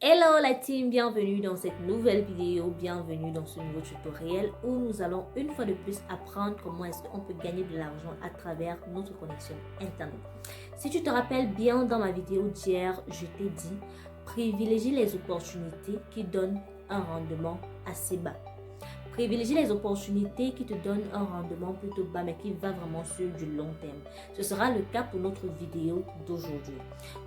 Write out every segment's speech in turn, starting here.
Hello la team, bienvenue dans cette nouvelle vidéo, bienvenue dans ce nouveau tutoriel où nous allons une fois de plus apprendre comment est-ce qu'on peut gagner de l'argent à travers notre connexion internet. Si tu te rappelles bien dans ma vidéo d'hier, je t'ai dit privilégie les opportunités qui donnent un rendement assez bas. Privilégie les opportunités qui te donnent un rendement plutôt bas mais qui va vraiment sur du long terme. Ce sera le cas pour notre vidéo d'aujourd'hui.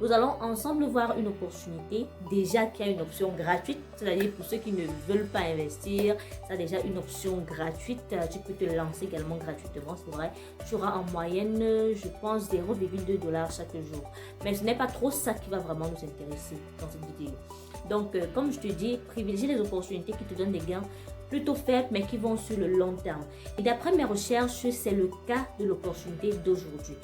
Nous allons ensemble voir une opportunité déjà qui a une option gratuite, c'est-à-dire pour ceux qui ne veulent pas investir, ça a déjà une option gratuite. Tu peux te lancer également gratuitement, c'est vrai. Tu auras en moyenne, je pense, 0,2 $ chaque jour. Mais ce n'est pas trop ça qui va vraiment nous intéresser dans cette vidéo. Donc, comme je te dis, privilégie les opportunités qui te donnent des gains plutôt faibles mais qui vont sur le long terme. Et d'après mes recherches, c'est le cas de l'opportunité d'aujourd'hui.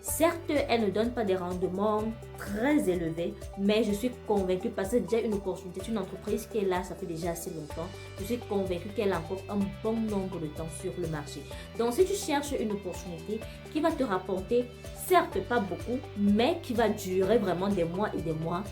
Certes, elle ne donne pas des rendements très élevés, mais je suis convaincue parce que c'est déjà une opportunité, c'est une entreprise qui est là, ça fait déjà assez longtemps. Je suis convaincue qu'elle a encore un bon nombre de temps sur le marché. Donc, si tu cherches une opportunité qui va te rapporter, certes pas beaucoup, mais qui va durer vraiment des mois et des mois,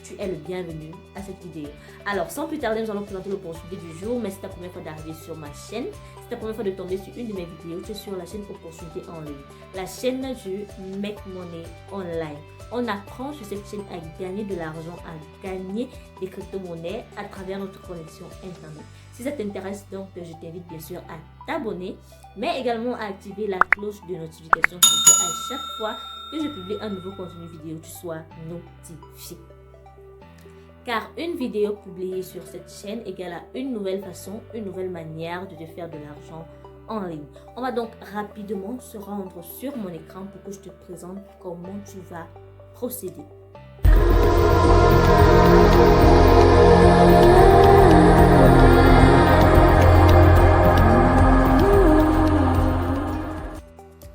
tu es le bienvenu à cette vidéo. Alors, sans plus tarder, nous allons présenter l'opportunité du jour, mais c'est ta première fois d'arriver sur ma chaîne. C'est ta première fois de tomber sur une de mes vidéos, tu es sur la chaîne Opportunité en ligne, la chaîne du Make Money Online. On apprend sur cette chaîne à gagner de l'argent, à gagner des crypto-monnaies à travers notre connexion Internet. Si ça t'intéresse, donc, je t'invite bien sûr à t'abonner, mais également à activer la cloche de notification pour que à chaque fois que je publie un nouveau contenu vidéo, tu sois notifié. Car une vidéo publiée sur cette chaîne égale à une nouvelle façon, une nouvelle manière de te faire de l'argent en ligne. On va donc rapidement se rendre sur mon écran pour que je te présente comment tu vas procéder.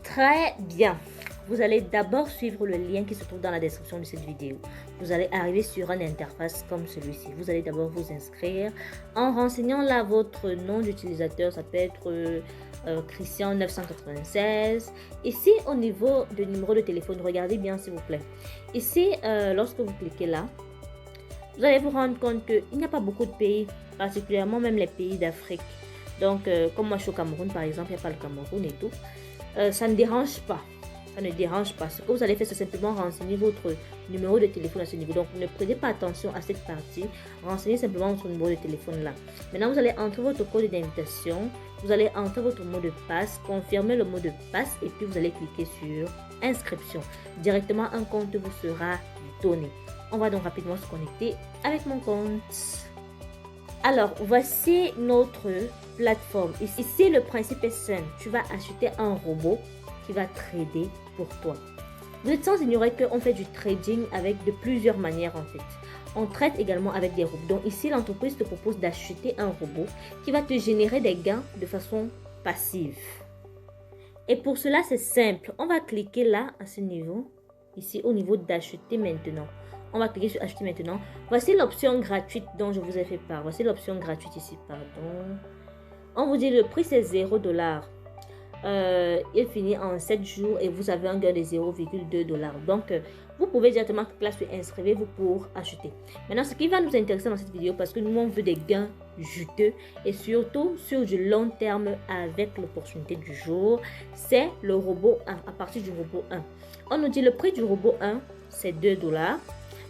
Très bien. Vous allez d'abord suivre le lien qui se trouve dans la description de cette vidéo. Vous allez arriver sur une interface comme celui-ci. Vous allez d'abord vous inscrire en renseignant là votre nom d'utilisateur. Ça peut être Christian 996. Ici, au niveau du numéro de téléphone, regardez bien s'il vous plaît. Ici, lorsque vous cliquez là, vous allez vous rendre compte qu'il n'y a pas beaucoup de pays, particulièrement même les pays d'Afrique. Donc, comme moi je suis au Cameroun par exemple, il n'y a pas le Cameroun et tout. Ça ne dérange pas. Ça ne dérange pas. Ce que vous allez faire, c'est simplement renseigner votre numéro de téléphone à ce niveau. Donc, ne prenez pas attention à cette partie. Renseignez simplement votre numéro de téléphone là. Maintenant, vous allez entrer votre code d'invitation. Vous allez entrer votre mot de passe, confirmer le mot de passe et puis vous allez cliquer sur inscription. Directement, un compte vous sera donné. On va donc rapidement se connecter avec mon compte. Alors, voici notre plateforme. Ici, le principe est simple. Tu vas acheter un robot qui va trader pour toi. Vous êtes sans ignorer qu'on fait du trading avec de plusieurs manières en fait. On traite également avec des robots. Donc ici, l'entreprise te propose d'acheter un robot qui va te générer des gains de façon passive. Et pour cela, c'est simple. On va cliquer là, à ce niveau, ici au niveau d'acheter maintenant. On va cliquer sur acheter maintenant. Voici l'option gratuite dont je vous ai fait part. Voici l'option gratuite ici, pardon. On vous dit le prix c'est 0 $. Il finit en 7 jours et vous avez un gain de 0,2 $. Donc, vous pouvez directement cliquer là sur inscrivez-vous pour acheter. Maintenant, ce qui va nous intéresser dans cette vidéo, parce que nous, on veut des gains juteux et surtout sur du long terme avec l'opportunité du jour, c'est le robot 1, à partir du robot 1. On nous dit le prix du robot 1, c'est 2 $.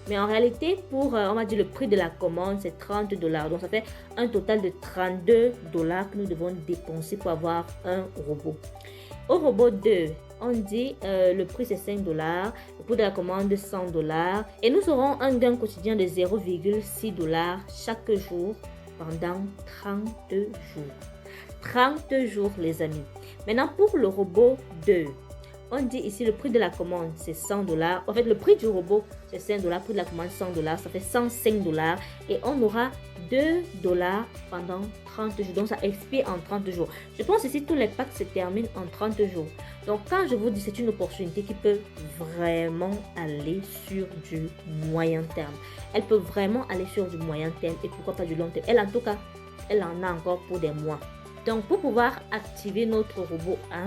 Mais en réalité, pour, on va dire, le prix de la commande, c'est 30 $. Donc, ça fait un total de 32 $ que nous devons dépenser pour avoir un robot. Au robot 2, on dit le prix, c'est 5 $. Le coût de la commande, 100 $. Et nous aurons un gain quotidien de 0,6 $ chaque jour pendant 30 jours. 30 jours, les amis. Maintenant, pour le robot 2, on dit ici le prix de la commande, c'est 100 $. En fait, le prix du robot, c'est 5 $. Le prix de la commande, 100 $. Ça fait 105 $. Et on aura 2 $ pendant 30 jours. Donc, ça expire en 30 jours. Je pense ici, tous les packs se terminent en 30 jours. Donc, quand je vous dis, c'est une opportunité qui peut vraiment aller sur du moyen terme. Elle peut vraiment aller sur du moyen terme et pourquoi pas du long terme. Elle, en tout cas, elle en a encore pour des mois. Donc, pour pouvoir activer notre robot 1,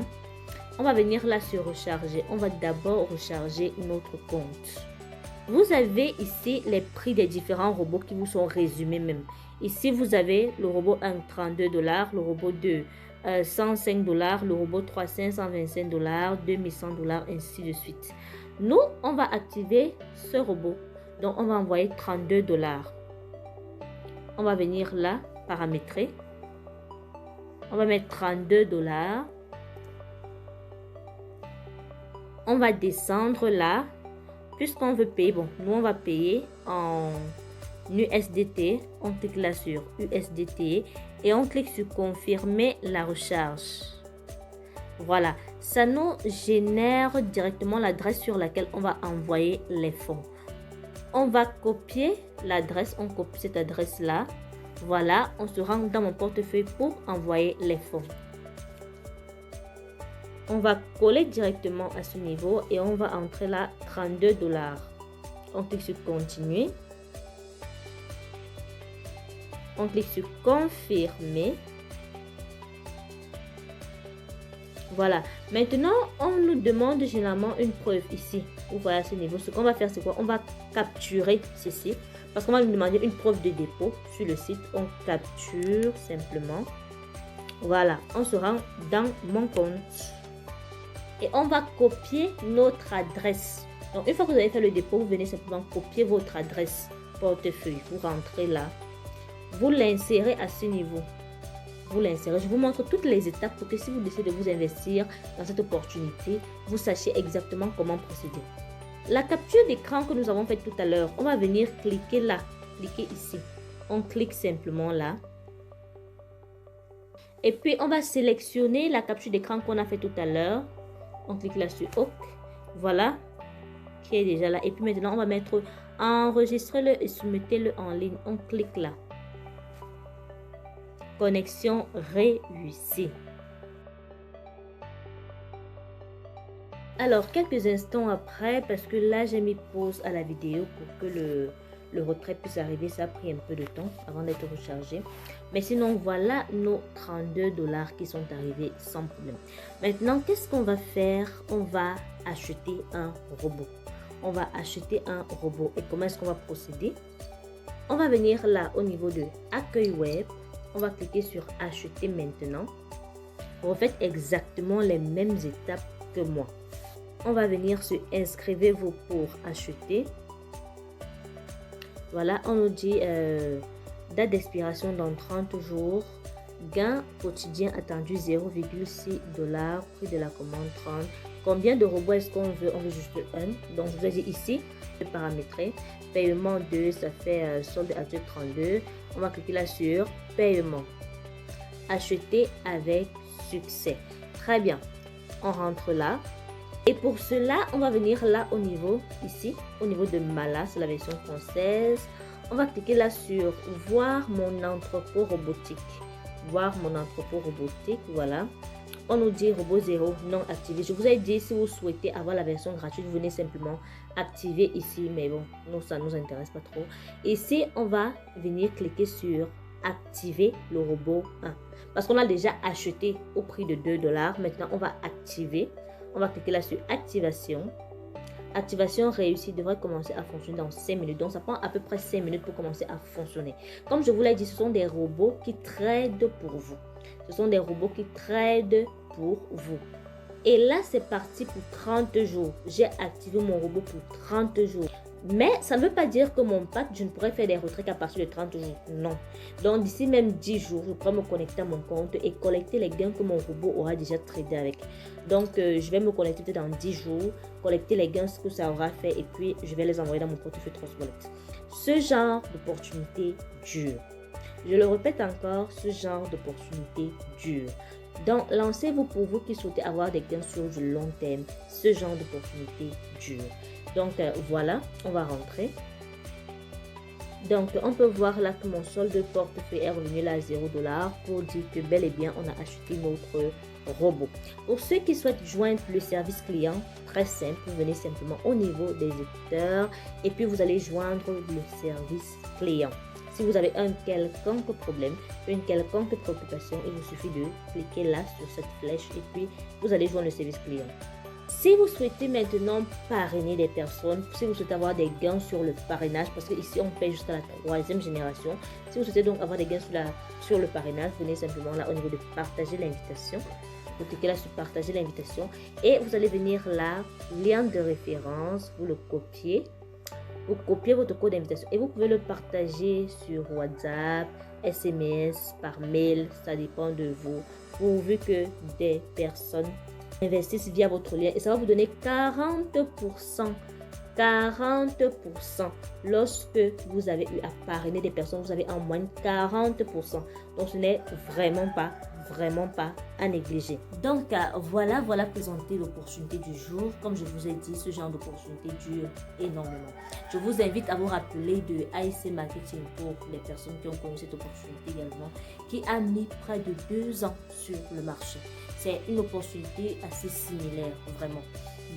on va venir là sur recharger. On va d'abord recharger notre compte. Vous avez ici les prix des différents robots qui vous sont résumés même. Ici, vous avez le robot 1, $32, le robot 2, $105, le robot 3, $525, $2100, ainsi de suite. Nous, on va activer ce robot. Donc, on va envoyer $32. On va venir là, paramétrer. On va mettre $32. On va descendre là. Puisqu'on veut payer, bon, nous on va payer en USDT. On clique là sur USDT et on clique sur confirmer la recharge. Voilà, ça nous génère directement l'adresse sur laquelle on va envoyer les fonds. On va copier l'adresse, on copie cette adresse là. Voilà, on se rend dans mon portefeuille pour envoyer les fonds. On va coller directement à ce niveau et on va entrer là $32. On clique sur continuer. On clique sur confirmer. Voilà. Maintenant, on nous demande généralement une preuve ici. Vous voyez à ce niveau. Ce qu'on va faire, c'est quoi? On va capturer ceci. Parce qu'on va nous demander une preuve de dépôt sur le site. On capture simplement. Voilà. On se rend dans mon compte. Et on va copier notre adresse. Donc, une fois que vous avez fait le dépôt, vous venez simplement copier votre adresse portefeuille. Vous rentrez là. Vous l'insérez à ce niveau. Vous l'insérez. Je vous montre toutes les étapes pour que si vous décidez de vous investir dans cette opportunité, vous sachiez exactement comment procéder. La capture d'écran que nous avons faite tout à l'heure, on va venir cliquer là. Cliquez ici. On clique simplement là. Et puis, on va sélectionner la capture d'écran qu'on a fait tout à l'heure. On clique là sur OK. Voilà. Qui est déjà là. Et puis maintenant, on va mettre enregistrez-le et soumettez-le en ligne. On clique là. Connexion réussie. Alors, quelques instants après, parce que là, j'ai mis pause à la vidéo pour que le retrait puisse arriver. Ça a pris un peu de temps avant d'être rechargé. Mais sinon, voilà nos $32 qui sont arrivés sans problème. Maintenant, qu'est-ce qu'on va faire? On va acheter un robot. On va acheter un robot. Et comment est-ce qu'on va procéder? On va venir là au niveau de Accueil web. On va cliquer sur Acheter maintenant. Refaites exactement les mêmes étapes que moi. On va venir sur Inscrivez-vous pour acheter. Voilà, on nous dit date d'expiration dans 30 jours. Gain quotidien attendu $0,6. Prix de la commande 30. Combien de robots est-ce qu'on veut? On veut juste un. Donc, je vous ai dit ici, le paramétrer. Paiement 2, ça fait solde actuel 32. On va cliquer là sur paiement. Acheter avec succès. Très bien. On rentre là. Et pour cela, on va venir là au niveau, ici, au niveau de Mala, c'est la version française. On va cliquer là sur voir mon entrepôt robotique. Voir mon entrepôt robotique, voilà. On nous dit robot 0 non activé. Je vous ai dit, si vous souhaitez avoir la version gratuite, vous venez simplement activer ici. Mais bon, nous, ça ne nous intéresse pas trop. Ici, on va venir cliquer sur activer le robot 1. Parce qu'on a déjà acheté au prix de $2. Maintenant, on va activer. On va cliquer là sur activation. Activation réussie devrait commencer à fonctionner dans 5 minutes. Donc, ça prend à peu près 5 minutes pour commencer à fonctionner. Comme je vous l'ai dit, ce sont des robots qui tradent pour vous. Ce sont des robots qui tradent pour vous. Et là, c'est parti pour 30 jours. J'ai activé mon robot pour 30 jours. Mais ça ne veut pas dire que mon pack, je ne pourrais faire des retraits qu'à partir de 30 jours. Non. Donc, d'ici même 10 jours, je pourrais me connecter à mon compte et collecter les gains que mon robot aura déjà tradé avec. Donc, je vais me connecter peut-être dans 10 jours, collecter les gains, ce que ça aura fait et puis je vais les envoyer dans mon portefeuille Trustwallet. Ce genre d'opportunité dure. Je le répète encore, ce genre d'opportunité dure. Donc, lancez-vous pour vous qui souhaitez avoir des gains sur du long terme. Ce genre d'opportunité dure. Donc, voilà, on va rentrer. Donc, on peut voir là que mon solde portefeuille est revenu là à $0 pour dire que bel et bien, on a acheté notre robot. Pour ceux qui souhaitent joindre le service client, très simple, vous venez simplement au niveau des écouteurs et puis vous allez joindre le service client. Si vous avez un quelconque problème, une quelconque préoccupation, il vous suffit de cliquer là sur cette flèche et puis vous allez joindre le service client. Si vous souhaitez maintenant parrainer des personnes, si vous souhaitez avoir des gains sur le parrainage, parce que ici on paye jusqu'à la 3e génération, si vous souhaitez donc avoir des gains sur le parrainage, venez simplement là au niveau de partager l'invitation. Vous cliquez là sur partager l'invitation et vous allez venir là, lien de référence, vous le copiez. Vous copiez votre code d'invitation et vous pouvez le partager sur WhatsApp, SMS, par mail, ça dépend de vous, pourvu que des personnes investissent via votre lien et ça va vous donner 40%. 40% lorsque vous avez eu à parrainer des personnes, vous avez en moyenne 40%. Donc ce n'est vraiment pas à négliger. Donc voilà présenté l'opportunité du jour. Comme je vous ai dit, ce genre d'opportunité dure énormément. Je vous invite à vous rappeler de AIC Marketing pour les personnes qui ont connu cette opportunité également, qui a mis près de 2 ans sur le marché. C'est une opportunité assez similaire, vraiment.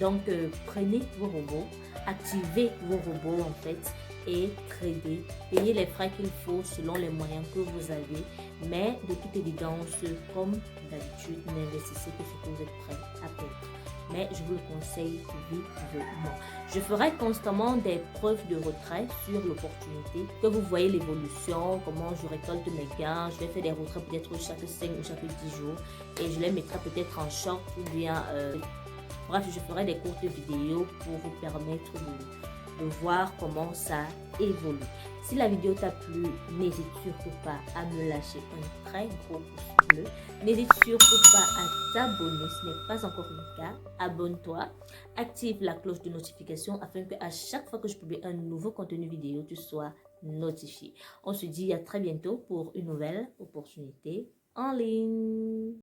Donc, prenez vos robots, activez vos robots en fait et tradez. Payez les frais qu'il faut selon les moyens que vous avez. Mais de toute évidence, comme d'habitude, n'investissez que ce que vous êtes prêt à perdre. Mais je vous le conseille vivement. Je ferai constamment des preuves de retrait sur l'opportunité, que vous voyez l'évolution, comment je récolte mes gains. Je vais faire des retraits peut-être chaque 5 ou chaque 10 jours et je les mettrai peut-être en short ou bien... bref, je ferai des courtes vidéos pour vous permettre de voir comment ça évolue. Si la vidéo t'a plu, n'hésite surtout pas à me lâcher un très gros pouce bleu. N'hésite surtout pas à t'abonner, ce n'est pas encore le cas. Abonne-toi, active la cloche de notification afin que à chaque fois que je publie un nouveau contenu vidéo, tu sois notifié. On se dit à très bientôt pour une nouvelle opportunité en ligne.